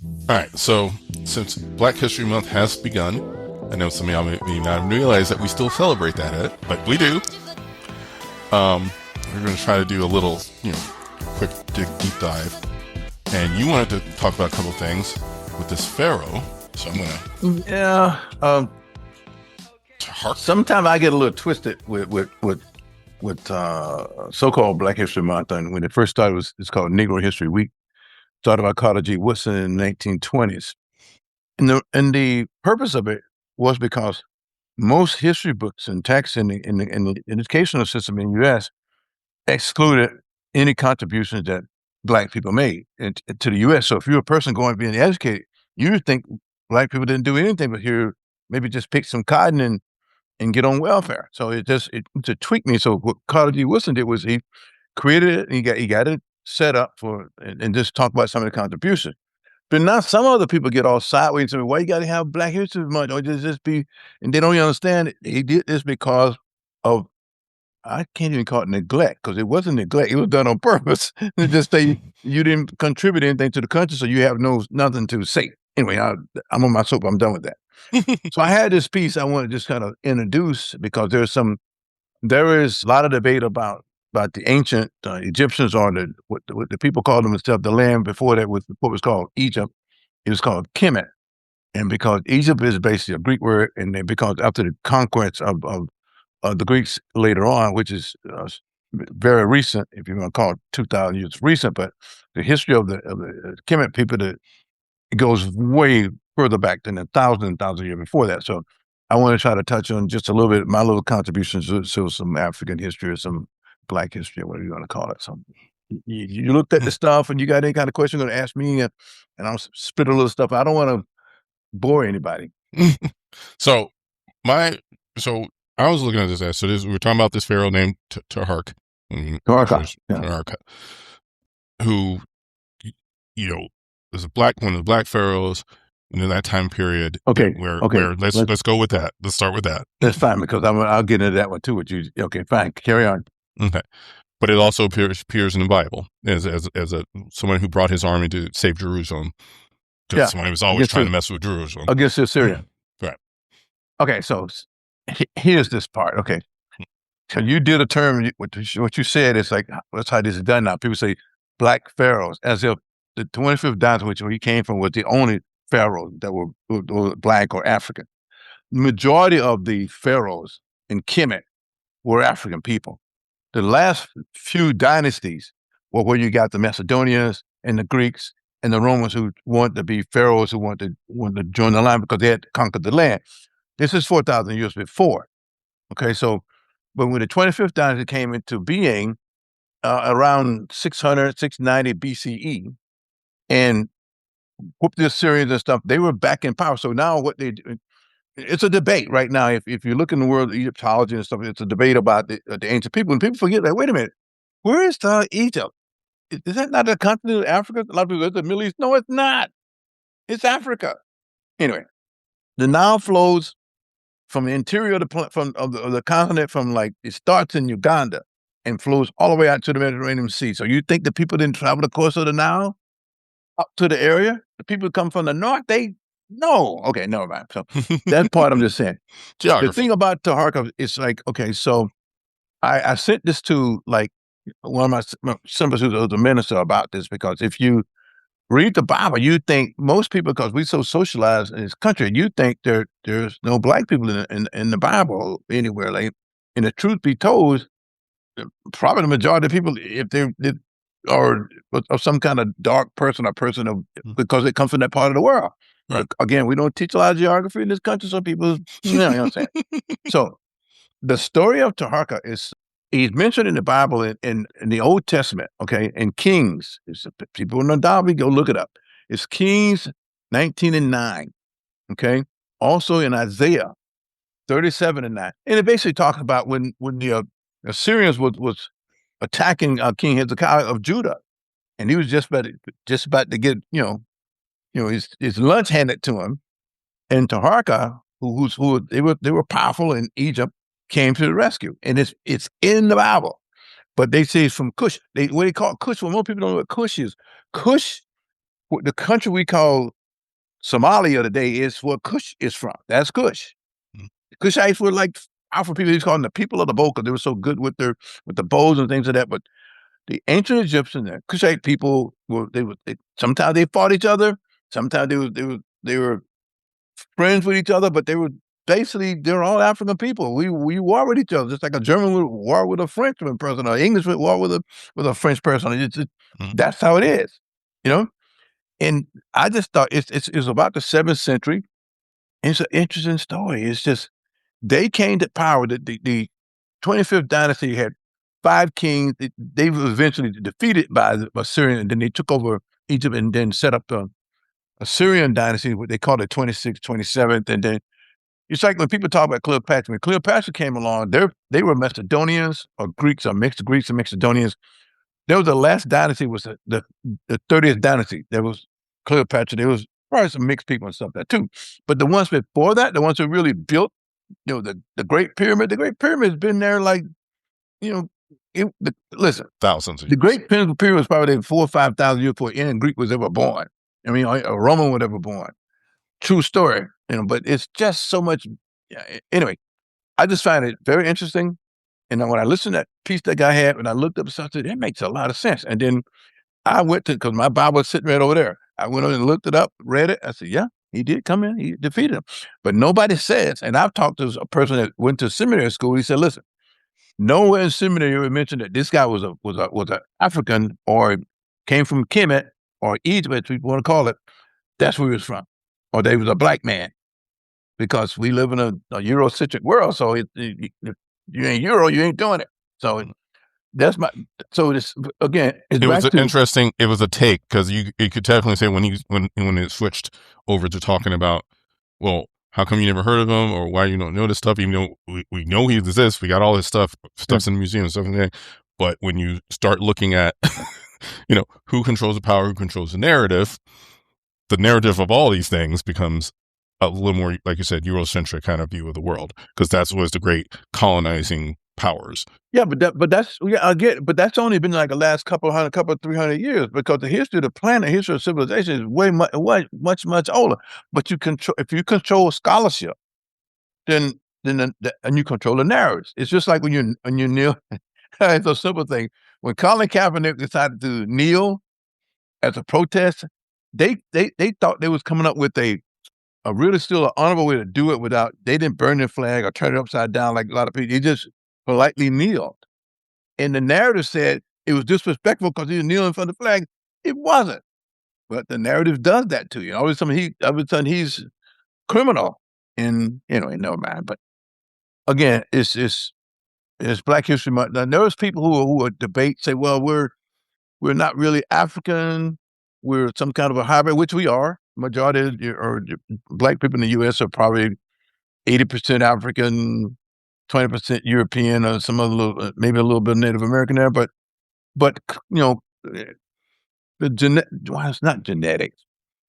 All right, so since Black History Month has begun, I know some of y'all may not realize that we still celebrate that, but we do. We're going to try to do a little, quick deep dive. And you wanted to talk about a couple things with this pharaoh, so I'm going Yeah. to hark. Sometimes I get a little twisted with so-called Black History Month. And when it first started, it's called Negro History Week. Started by Carter G. Woodson in the 1920s. And the purpose of it was because most history books and texts in the educational system in the U.S. excluded any contributions that Black people made to the U.S. So if you're a person going being educated, you would think Black people didn't do anything but here maybe just pick some cotton and get on welfare. So it to tweak me. So what Carter G. Woodson did was he created it and he got it set up for and just talk about some of the contributions. But now some other people get all sideways and say, why you gotta have Black History Month? Or just be and they don't even understand it. He did this because of I can't even call it neglect because it wasn't neglect. It was done on purpose. To just say you didn't contribute anything to the country, so you have nothing to say. Anyway, I'm on my soap. I'm done with that. So I had this piece I want to just kind of introduce because there is a lot of debate about the ancient Egyptians or what the people called themselves the land before that was what was called Egypt. It was called Kemet, and because Egypt is basically a Greek word, and then because after the conquest of the Greeks later on, which is very recent, if you want to call it 2,000 years recent, but the history of the Kemet people that it goes way further back than a thousand years before that. So I want to try to touch on just a little bit my little contributions to some African history or some Black history, or whatever you want to call it. So you looked at the stuff and you got any kind of question you're going to ask me, and I'll spit a little stuff. I don't want to bore anybody. So my so I was looking at this as so this we're talking about this pharaoh named Taharqa, Taharqa, yeah. Taharqa, who was a black one of the black pharaohs in that time period. Okay, where okay. where let's go with that. Let's start with that. That's fine because I'll get into that one too with you. Okay, fine. Carry on. Okay, but it also appears in the Bible as a someone who brought his army to save Jerusalem. Yeah, Because someone was always trying to mess with Jerusalem against the Assyrians. Right. Okay, so here's this part. Okay, so you did a term. What you said is like that's how this is done now. People say black pharaohs as if the 25th dynasty, which he came from, was the only pharaohs that were black or African. Majority of the pharaohs in Kemet were African people. The last few dynasties were where you got the Macedonians and the Greeks and the Romans who want to be pharaohs who want to join the line because they had conquered the land. This is 4,000 years before. Okay, so but when the 25th dynasty came into being around 600, 690 BCE, and whooped the Assyrians and stuff, they were back in power. So now what they do, it's a debate right now. If you look in the world of Egyptology and stuff, it's a debate about the ancient people. And people forget that, wait a minute, where is Egypt? Is that not a continent of Africa? A lot of people go to the Middle East. No, it's not. It's Africa. Anyway, the Nile flows from the interior of the continent, from like it starts in Uganda and flows all the way out to the Mediterranean Sea. So you think the people didn't travel the course of the Nile up to the area? The people come from the north, they no. Okay, never mind. So that part I'm just saying. The Geography. thing about Taharqa is like, okay, so I sent this to like one of my members who's a minister about this because if you read the Bible, you think most people, because we so socialized in this country, you think there's no black people in the Bible anywhere. Like, and the truth be told, probably the majority of people, if they are of some kind of dark person or person of because they come from that part of the world. Right. Again, we don't teach a lot of geography in this country, so people, you know what I'm saying. So the story of Taharqa is he's mentioned in the Bible in the Old Testament, okay, in Kings. It's, people in the Bible, go look it up. It's Kings 19 and 9, okay? Also in Isaiah 37 and 9. And it basically talks about when the Assyrians was attacking King Hezekiah of Judah, and he was just about to get, his lunch handed to him, and Taharqa, who they were powerful in Egypt, came to the rescue, and it's in the Bible. But they say it's from Cush. What they call Cush. Well, most people don't know what Cush is. Cush the country we call Somalia today is where Kush is from. That's Kush. Mm. Kushites were like Alpha people. He's calling the people of the bow because they were so good with the bows and things like that. But the ancient Egyptians and Kushite people sometimes they fought each other. Sometimes they were friends with each other, but they're all African people. We war with each other, just like a German would war with a Frenchman person, or English would war with a French person. That's how it is, you know. And I just thought it's about the 7th century. It's an interesting story. It's just they came to power. The 25th dynasty had 5 kings. They were eventually defeated by the Assyrian, and then they took over Egypt and then set up the Assyrian dynasty, what they call it 26th, 27th. And then it's like when people talk about Cleopatra, when Cleopatra came along, they were Macedonians or Greeks or mixed Greeks and Macedonians. There was the last dynasty was the 30th dynasty. There was Cleopatra. There was probably some mixed people and stuff there too. But the ones before that, the ones who really built, the Great Pyramid, the Great Pyramid's been there like, listen, thousands of the years. Great Pyramid was probably 4,000 or 5,000 years before any Greek was ever born. I mean, a Roman was ever born. True story, but it's just so much. Anyway, I just find it very interesting. And then when I listened to that piece that guy had, and I looked up something, it makes a lot of sense. And then I went because my Bible was sitting right over there. I went on and looked it up, read it. I said, yeah, he did come in. He defeated him. But nobody says, and I've talked to a person that went to seminary school. He said, listen, nowhere in seminary you mentioned that this guy was a African or came from Kemet or Egypt, as people want to call it. That's where he was from. Or they was a black man. Because we live in a Eurocentric world. So if you ain't Euro, you ain't doing it. So that's so this, again, it was interesting. It was a take because you could definitely say when it switched over to talking about, well, how come you never heard of him, or why you don't know this stuff, even though we know he exists, we got all his stuff's in the museum and stuff like that. But when you start looking at, who controls the power, who controls the narrative of all these things becomes a little more, like you said, Eurocentric kind of view of the world, because that was the great colonizing powers. Yeah, I get it, but that's only been like the last couple 300 years, because the history of the planet, history of civilization is way much older. But if you control scholarship, then and you control the narratives. It's just like when you kneel. It's a simple thing. When Colin Kaepernick decided to kneel as a protest, they thought they was coming up with a really still an honorable way to do it without, they didn't burn their flag or turn it upside down like a lot of people. They just politely kneeled. And the narrative said it was disrespectful because he was kneeling for the flag. It wasn't. But the narrative does that to you. All of a sudden he's criminal. And anyway, never mind. But again, it's Black History Month. Now, there's people who would debate, say, well, we're not really African. We're some kind of a hybrid, which we are. Majority or Black people in the U.S. are probably 80% African, 20% European, or some other maybe a little bit of Native American there. But it's not genetics.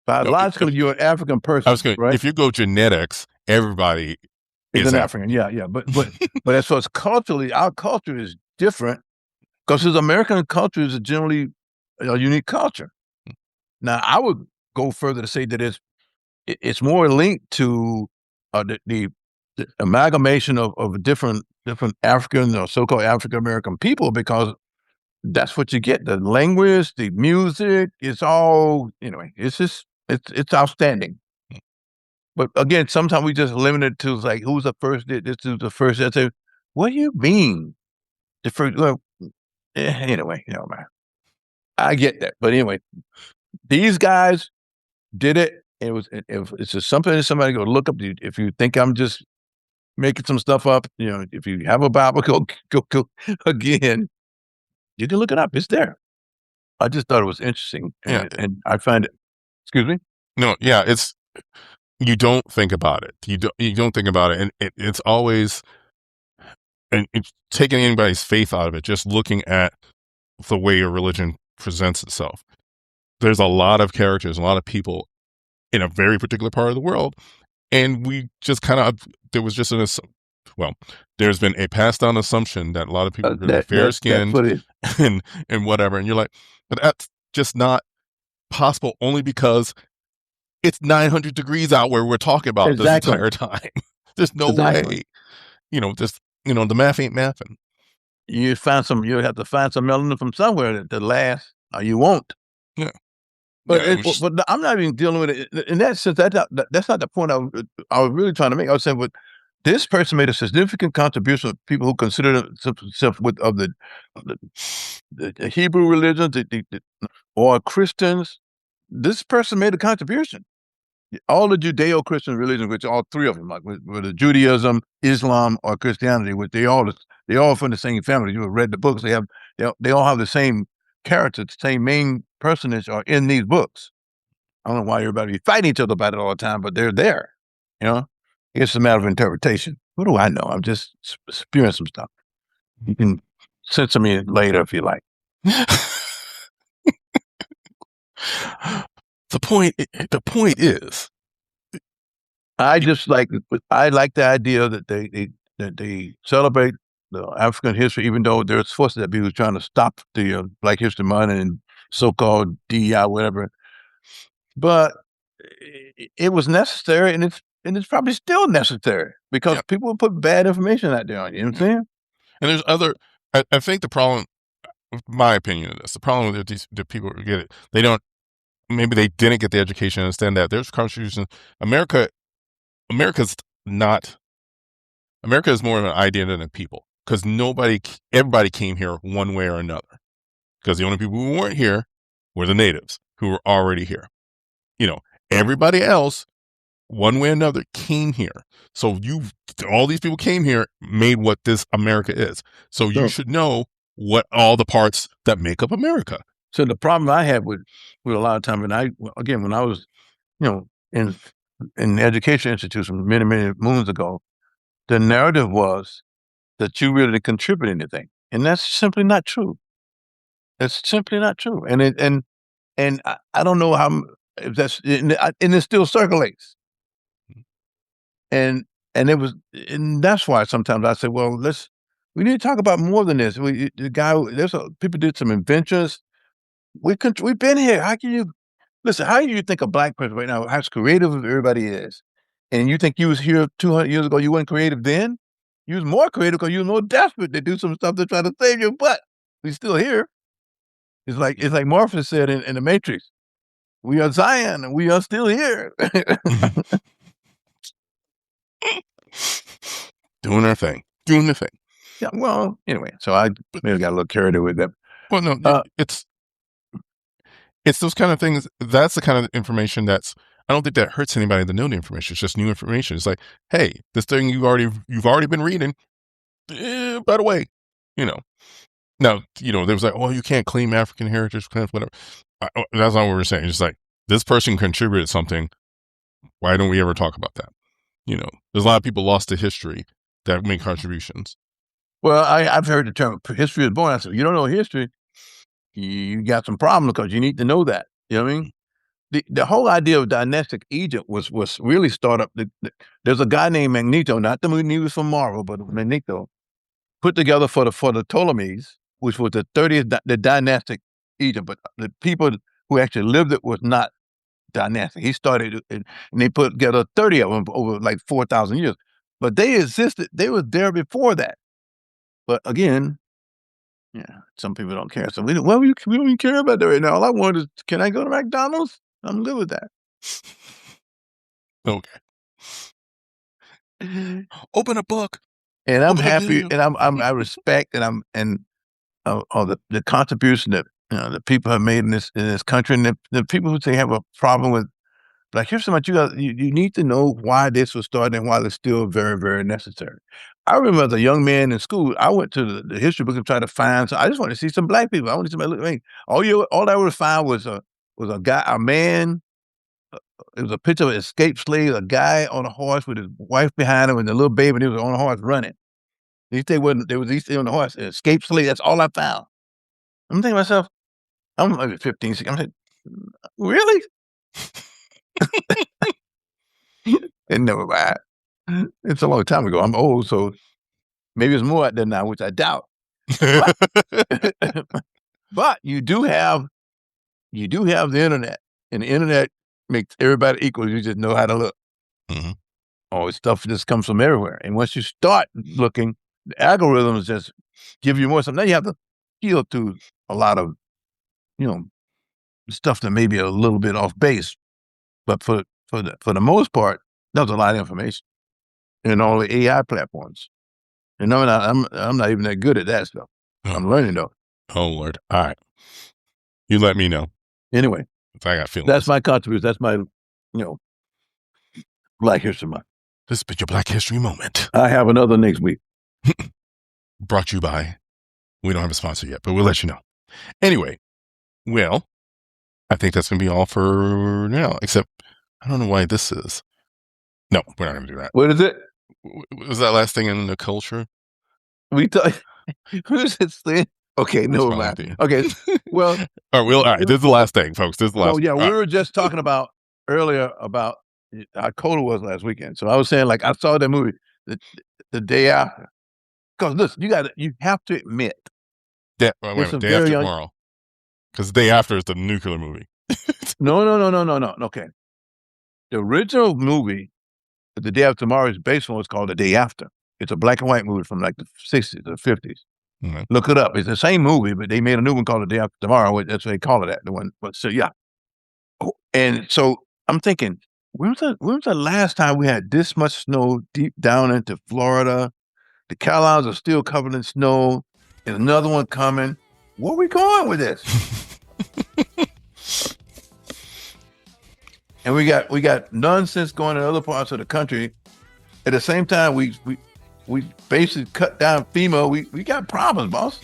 Biologically, you're an African person, right? If you go genetics, everybody is an African. Yeah. But as far as culturally, our culture is different because American culture is generally a unique culture. Now, I would go further to say that it's more linked to the amalgamation of different African or so-called African American people, because that's what you get. The language, the music, it's all, anyway, it's outstanding. But again, sometimes we just limit it to like, who's the first? This is the first. I say, what do you mean? The first? Well, anyway, man, I get that. But anyway, these guys did it. It's just something that somebody go look up. If you think I'm just making some stuff up, if you have a Bible, go again. You can look it up. It's there. I just thought it was interesting, and I find it. Excuse me. No, yeah, you don't think about it. You don't think about it, and it's always, and it's taking anybody's faith out of it. Just looking at the way a religion presents itself. There's a lot of characters, a lot of people in a very particular part of the world, and we just kind of, there was just there's been a passed down assumption that a lot of people are fair skinned and whatever, and you're like, but that's just not possible only because it's 900 degrees out where we're talking about this Exactly. entire time. There's no Exactly. way. Just the math ain't mathing. You have to find some melanin from somewhere to last, or you won't. Yeah. But Yeah. I'm not even dealing with it in that sense. That's not the point I was really trying to make. I was saying, but this person made a significant contribution of people who consider themselves of the Hebrew religion, or Christians. This person made a contribution. All the Judeo-Christian religions, which all three of them, like whether Judaism, Islam, or Christianity, which they all from the same family. You have read the books; they all have the same character, the same main personage are in these books. I don't know why everybody be fighting each other about it all the time, but they're there. You know, it's a matter of interpretation. What do I know? I'm just spewing some stuff. You can censor me later if you like. The point is, I like the idea that they celebrate the African history, even though there's forces that be who's trying to stop the Black History Month and so-called DEI, whatever. But it was necessary, and it's probably still necessary because people will put bad information out there on you. You know what I'm saying? And there's other. I think the problem, my opinion of this, the problem with the people who get it, they don't. Maybe they didn't get the education to understand that there's contributions. America's not. America is more of an idea than a people, because everybody came here one way or another. Because the only people who weren't here were the natives who were already here. Everybody else, one way or another, came here. So all these people came here, made what this America is. So you should know what all the parts that make up America. So the problem I had with a lot of time, when I was, in the education institution many moons ago, the narrative was that you really didn't contribute anything, and that's simply not true. That's simply not true, and I don't know how if that's and it still circulates, and it was, and that's why sometimes I say, well, we need to talk about more than this. People did some inventions. We've been here. How can you listen? How do you think a Black person right now, how creative everybody is, and you think you was here 200 years ago? You weren't creative then. You was more creative because you was more desperate to do some stuff to try to save your butt. We still here. It's like Morpheus said in the Matrix. We are Zion, and we are still here. Doing our thing. Doing the thing. Yeah, well, anyway, so I maybe got a little carried away with that. Well, no, it's those kind of things. That's the kind of information I don't think that hurts anybody to know the information. It's just new information. It's like, hey, this thing you've already been reading, by the way, Now, there was like, oh, you can't claim African heritage, whatever. That's not what we're saying. It's just like, this person contributed something. Why don't we ever talk about that? There's a lot of people lost to history that make contributions. Well, I've heard the term history is born. I said, you don't know history, you got some problems because you need to know that. You know what I mean? The whole idea of dynastic Egypt was really started up. There's a guy named Magneto, not the movie from Marvel, but Magneto, put together for the Ptolemies, which was the dynastic Egypt, but the people who actually lived it was not dynastic. He started it, and they put together 30 of them over like 4,000 years. But they existed. They were there before that. But again, yeah, some people don't care. So we don't even care about that right now. All I want is, can I go to McDonald's? I'm good with that. Okay. Open a book. And I'm happy, and I respect, and the contribution that the people have made in this country, and the people who say have a problem with Black History Month. You need to know why this was started and why it's still very, very necessary. I remember as a young man in school, I went to the history book and tried to find. So I just wanted to see some Black people. I wanted somebody look at me. All I would find was a guy, a man. It was a picture of an escaped slave, a guy on a horse with his wife behind him and the little baby, and he was on a horse running. These on the horse, an escaped slave. That's all I found. I'm thinking to myself, I'm like 15, 16. I'm like, really? And never mind. It's a long time ago. I'm old, so maybe it's more out there now, which I doubt. But, but you do have the internet. And the internet makes everybody equal. You just know how to look. Mm-hmm. Oh, stuff just comes from everywhere. And once you start looking, the algorithms just give you more stuff. Now you have to appeal to a lot of, stuff that may be a little bit off base. But for the most part, there's a lot of information in all the AI platforms. And I'm not even that good at that stuff. I'm learning though. Oh Lord! All right, you let me know. Anyway, I got feelings. that's my contribution. That's my, Black History Month. This has been your Black History moment. I have another next week. Brought to you by. We don't have a sponsor yet, but we'll let you know. Anyway, well, I think that's gonna be all for now. Except I don't know why this is. No, we're not gonna do that. What is it? Was that last thing in the culture? We talk. Who's this thing? Okay, no mind. Okay, well, all right. This is the last thing, folks. This is the last. Oh yeah, we were just talking about earlier about how cold it was last weekend. So I was saying, like, I saw that movie the day after. Because listen, you have to admit. Yeah, wait a minute, day after tomorrow. Because the day after is the nuclear movie. No. Okay, the original movie, the day after tomorrow, is based on what's called the day after. It's a black and white movie from like the 60s or 50s. Mm-hmm. Look it up. It's the same movie, but they made a new one called The Day After Tomorrow. That's what they call it. The one. But so yeah. Oh, and so I'm thinking, when was the last time we had this much snow deep down into Florida? The Carolinas are still covered in snow. And another one coming. Where are we going with this? And we got nonsense going in other parts of the country. At the same time, we basically cut down FEMA. We got problems, boss.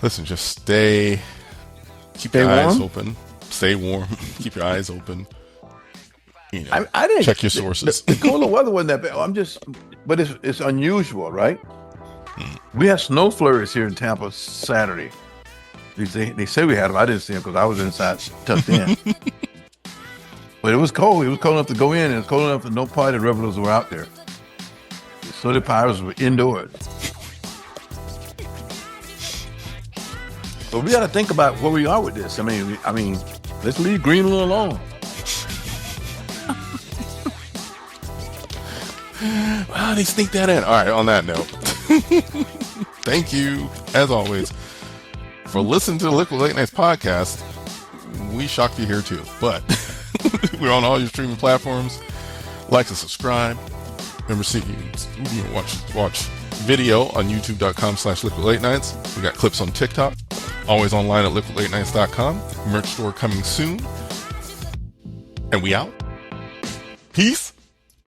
Listen, just keep your eyes open, stay warm, keep your eyes open. I didn't check your sources. The cooler weather wasn't that bad. But it's unusual, right? We had snow flurries here in Tampa Saturday. They say we had them. I didn't see them because I was inside tucked in. But it was cold. It was cold enough to go in, and it was cold enough that no party revelers were out there. So the pirates were indoors. But we got to think about where we are with this. I mean, let's leave Greenland alone. Wow, they sneak that in. All right, on that note, thank you, as always, for listening to the Liquid Late Nights podcast. We shocked you here too, but we're on all your streaming platforms. Like and subscribe. Remember, see you can watch video on youtube.com/Liquid Late Nights. We got clips on TikTok. Always online at liquidlatenights.com. Merch store coming soon. And we out. Peace.